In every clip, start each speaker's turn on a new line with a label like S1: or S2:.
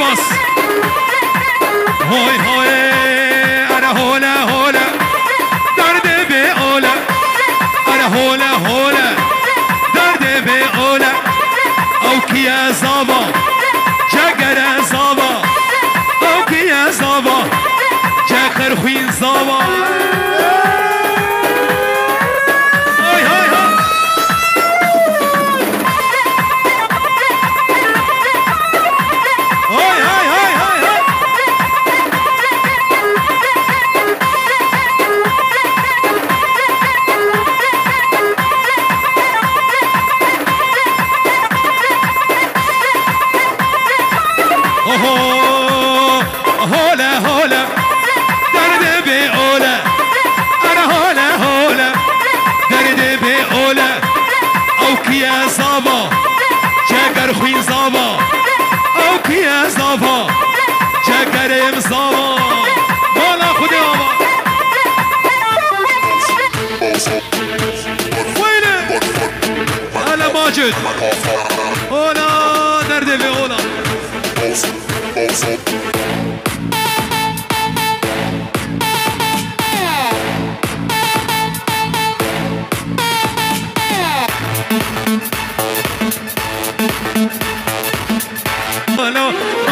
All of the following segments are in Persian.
S1: باص هوي هوي أنا هولا هولا درد بأولا أنا هولا هولا درد بأولا أو كيا زابا جاكر زابا أو كيا زابا جاكر خوين زابا هولا هولا درد بأولا أنا هولا هولا درد بأولا أو كيا زابا جاكر خوين زابا أو كيا زابا جاكر ام زابا مالا خودي آبا وينه هلا ماجد هولا درد بأولا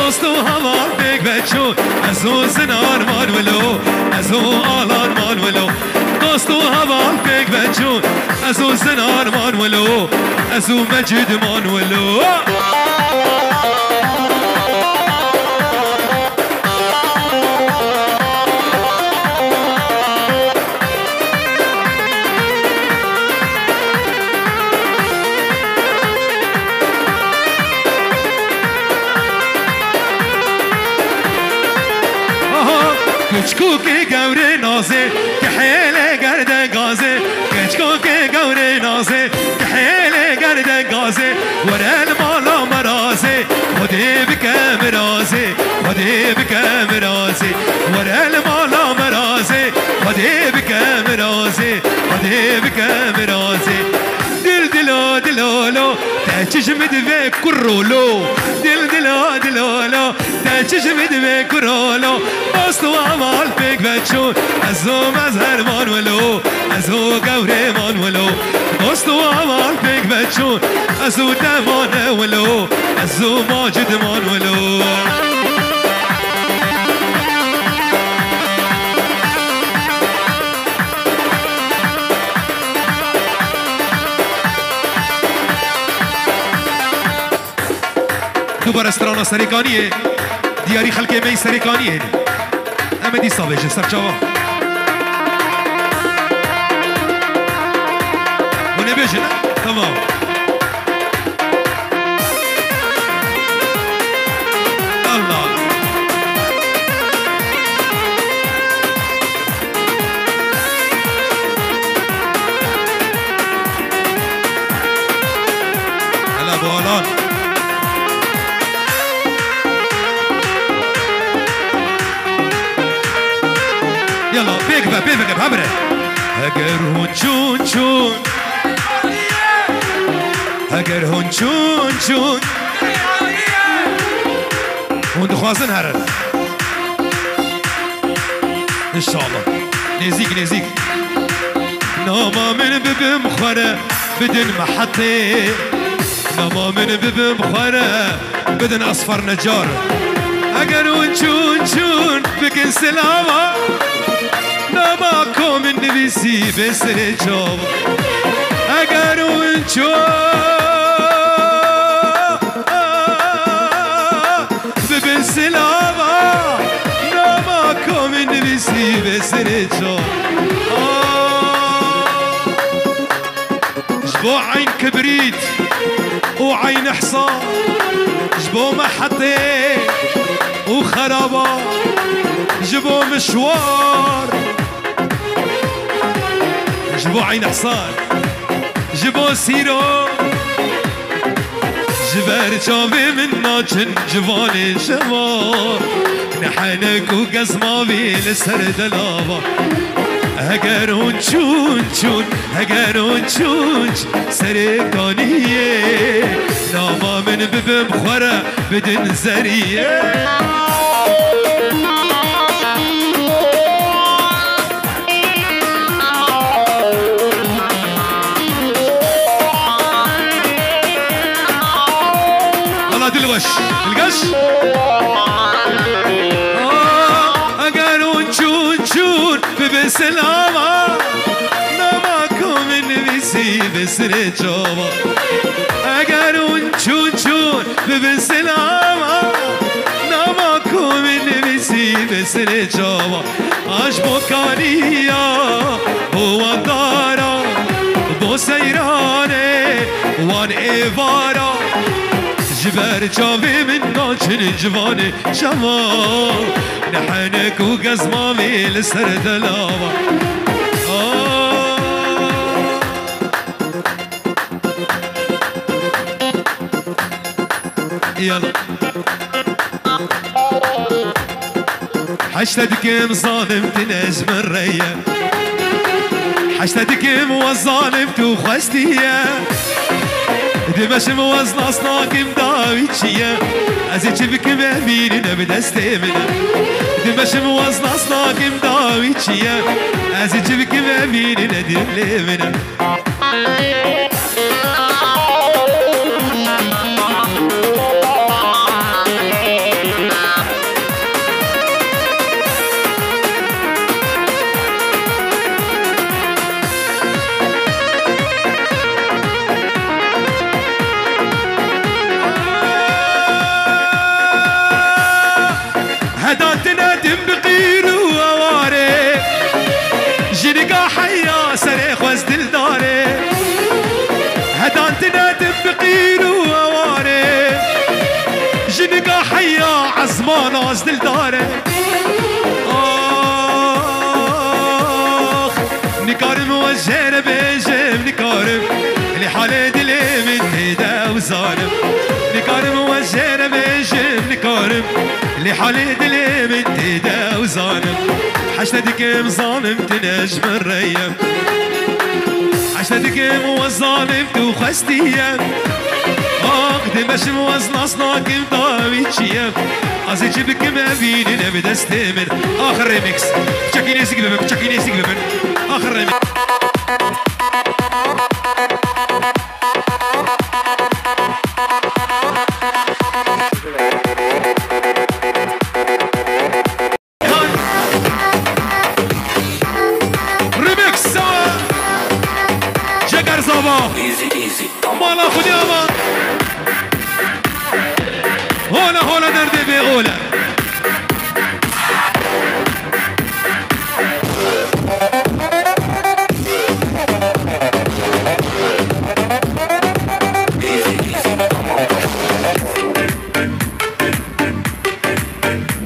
S1: دوستو هوا بگ بچون ازو زنار مان ولو ازو آلان مان ولو دوستو هوا بگ بچون ازو زنار مان ولو ازو مجد مان ولو کچکو که گوره نازه که حیله گرده گازه کچکو که گوره نازه که حیله گرده گازه ورل مالا مرازه خودی بکم رازه خودی بکم رازه ورل مالا مرازه خودی بکم رازه خودی بکم رازه دل دلو دلولو تچشم دوی کرولو دل دلو دلولو تچشم دوی کرولو باستو عمال بگ بچون ازو مزهر مان ولو ازو گوره مان ولو باستو عمال بگ بچون ازو دمانه ولو ازو ماجد مان ولو دوباره استرانا سریکانیه دیاری خلک می سریکانیه همه دی ساویجه سرچاوا و نبیجه تمام الله هلا بوالان يلا بيكبا بيكبا بحبره هجر هون شون شون هجر هون شون شون هون دخوازن هرن ان شاء الله نزيك نزيك ناما من ببم خره بدن محطي ناما من ببم خره بدن اصفر نجار هجر هون شون شون بكن سلامه نماكم النبيسي بسر جواب اگر اونجا ببن سلاما نماكم النبيسي بسر جواب جبو عين كبريت وعين حصان جبو محطي وخرابة جبو مشوار جبو عين حصان جبو سيرو جبر جابي من ناجن جواني شمار نحنك وقزماوي لسر دلابا هگرون چون چون هگرون چون سرکانیه ناما من ببم خوره بدن زریه الله دلوش القش هگرون چون چون بسلامة نماكم النبيسي بسر جوا أجرون چون چون بسلامة نماكم النبيسي بسر جوا أشبكانيا هو دارا بو سيرانه وان إيفارا جبر جاوي من ناچن جوانه شما نحنك وقزما ميل سرد لاوا يلا حشتدكم ظالم تنجم الريا حشتدكم والظالم تخستيا دمشم وزن اصناكم داويتشيا ازيتش بكم اميننا بدستي منا دمشم وزن اصناكم داويتشيا ازيتش بكم اميننا دلي منا هداتنا دم بقيرو وواري جنقا حيا سريخ وزدل داري هداتنا دم بقيرو وواري جنقا حيا عزمان وزدل داري آخ نكارم وجهنا بيجم نكارم اللي حالي دلي من هيدا وظالم نكارم وجهنا بيجم نكارم اللي حالي دلي من تيدا وظالم حشتدكم ظالم تنجم الريم حشتدكم والظالم تخستيا اقدم اشم وزن اصناكم ضاويتشيا ازيج بكم ابيننا بدستمر اخر ريميكس بشكيني سقلبن بشكيني سقلبن اخر ريميكس مالا خدي اما هولا هولا دردي بيقولا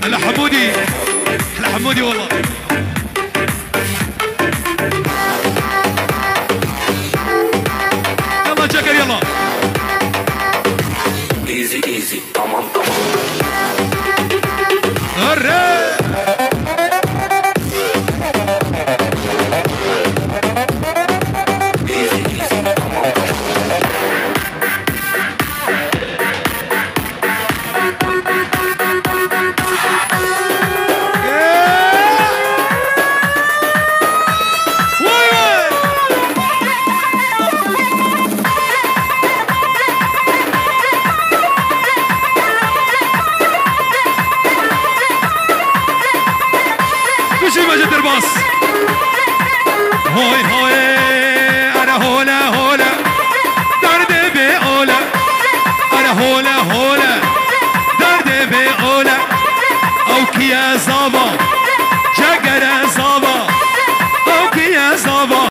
S1: هلا حمودي هلا حمودي والله جاكر يلا ايزي ايزي تمام تمام هرا ايزي ايزي تمام مجد الباص هوي هوي انا هولا هولا دردي بيقولا انا هولا هولا دردي بيقولا اوكي يا زابا جاكر يا زابا اوكي يا زابا